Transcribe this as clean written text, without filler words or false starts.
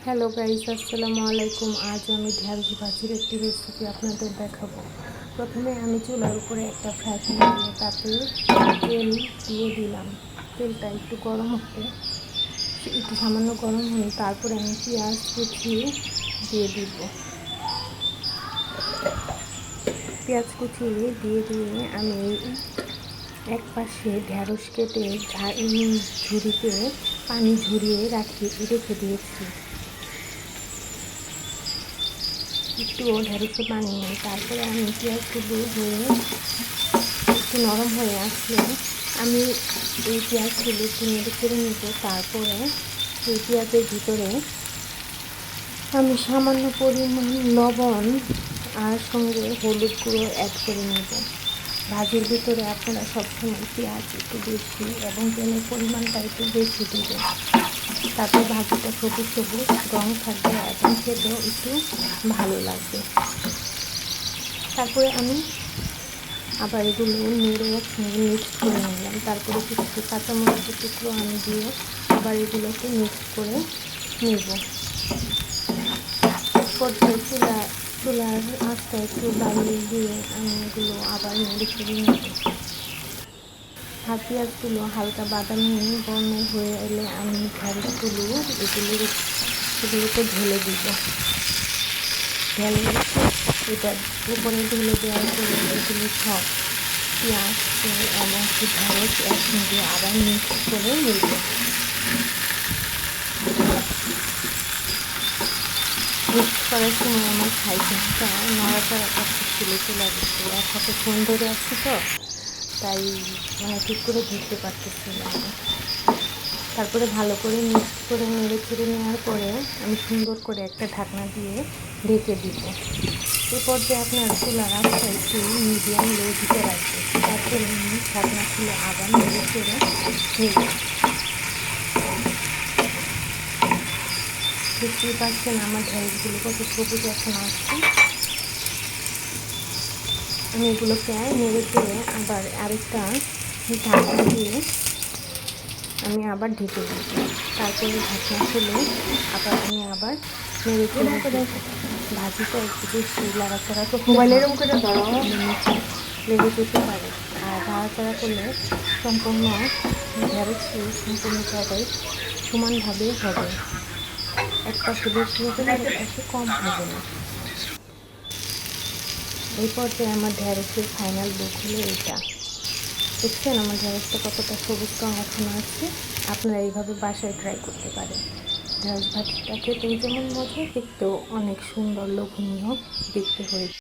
Hello guys, আসসালামু আলাইকুম। আজ আমি ঢেঁড়স ভাজির একটি রেসিপি আপনাদের দেখাবো। প্রথমে আমি চুলার উপরে একটা ফ্রাই প্যান দিয়ে তাতে তেল দিয়ে দিলাম। তেলটা একটু গরম হতে একটু সামান্য গরম হলে তারপরে আমি পেঁয়াজ কুচি দিয়ে দিব। পেঁয়াজ কুচি দিয়ে আমি এক পাশে ঢেঁড়স কেটে ঝুড়িতে পানি ঝরিয়ে রেখে দিয়েছি। একটু ঢেঁড়সে পানি নেই, তারপরে আমি পেঁয়াজগুলো একটু নরম হয়ে আসলে আমি এই পেঁয়াজগুলো একটু নেড়ে চেড়ে নেব। তারপরে এই পেঁয়াজের ভিতরে আমি সামান্য পরিমাণ লবণ আর সঙ্গে হলুদ গুঁড়ো অ্যাড করে নেব। ভাজির ভিতরে আপনারা সবসময় পেঁয়াজ একটু বেশি এবং তেলের পরিমাণটা একটু বেশি দিবেন, তাতে ভাজিটা সবুজ সবুজ রং থাকবে এবং খেতেও একটু ভালো লাগবে। তারপরে আমি আবার এগুলো নেড়ে একসঙ্গে মিক্স করে নিলাম। তারপরে কিছু কাঁচামরিচের টুকরো আমি দিয়ে আবার এগুলোকে মিক্স করে নেব। পর্যায়ে চুলার আঁচটা একটু বাড়িয়ে দিয়ে আমি এগুলো আবার নেড়ে চেড়ে নেব। আর পেঁয়াজগুলো হালকা বাদামি বর্ণের হয়ে এলে আমি এগুলোকে ঢেলে দিব। ঢেলে এটার উপরে ঢেলে দেওয়ার পরে এগুলো সব পেঁয়াজ এবং ঢেঁড়স একসঙ্গে আবার মিক্স করে নেব। মিক্স করার সময় আমার খাইটা নড়াচড়া করতেছিল, চলে গেছে এক হাতে ফোন ধরে আছি তো, তাই ঠিক করে ধরতে পারতেছিলাম না। তারপরে ভালো করে মিক্স করে নেড়ে চেড়ে নেওয়ার পরে আমি সুন্দর করে একটা ঢাকনা দিয়ে ঢেকে দিব। এই পর্যায়ে আপনার চুলার আঁচটা একটু মিডিয়াম লো দিতে রাখবে। তারপরে আমি ঢাকনা খুলে আবার নেড়ে চেড়ে নেব। দেখতেই পাচ্ছেন আমার ঢেঁড়সগুলো কত সবুজ এখন আসছে। আমি এগুলোকে নেড়ে চেড়ে আবার আরেকটা ঢাকনা দিয়ে আমি আবার ঢেকে দিই। তারপরে ঢাকনা খুলে আমি আবার নেড়ে চেড়ে ভাজিটা একটু বেশি লাড়াচাড়া করতে লেগে যেতে পারে। আর নাড়াচাড়া করলে সম্পূর্ণ সম্পূর্ণভাবে সমানভাবে হবে, এক পাশে বেশি হবে না, এক পাশে কম হবে না। এই পর্যায়ে আমার ঢেঁড়সের ফাইনাল লুক হলো এইটা। দেখছেন আমার ঢেঁড়সটা কতটা সবুজ রঙ এখনো আছে। আপনারা এইভাবে বাসায় ট্রাই করতে পারেন। ঢেঁড়স ভাজিটা খেতেও যেমন মজা, দেখতেও অনেক সুন্দর লোভনীয় দেখতে হয়েছে।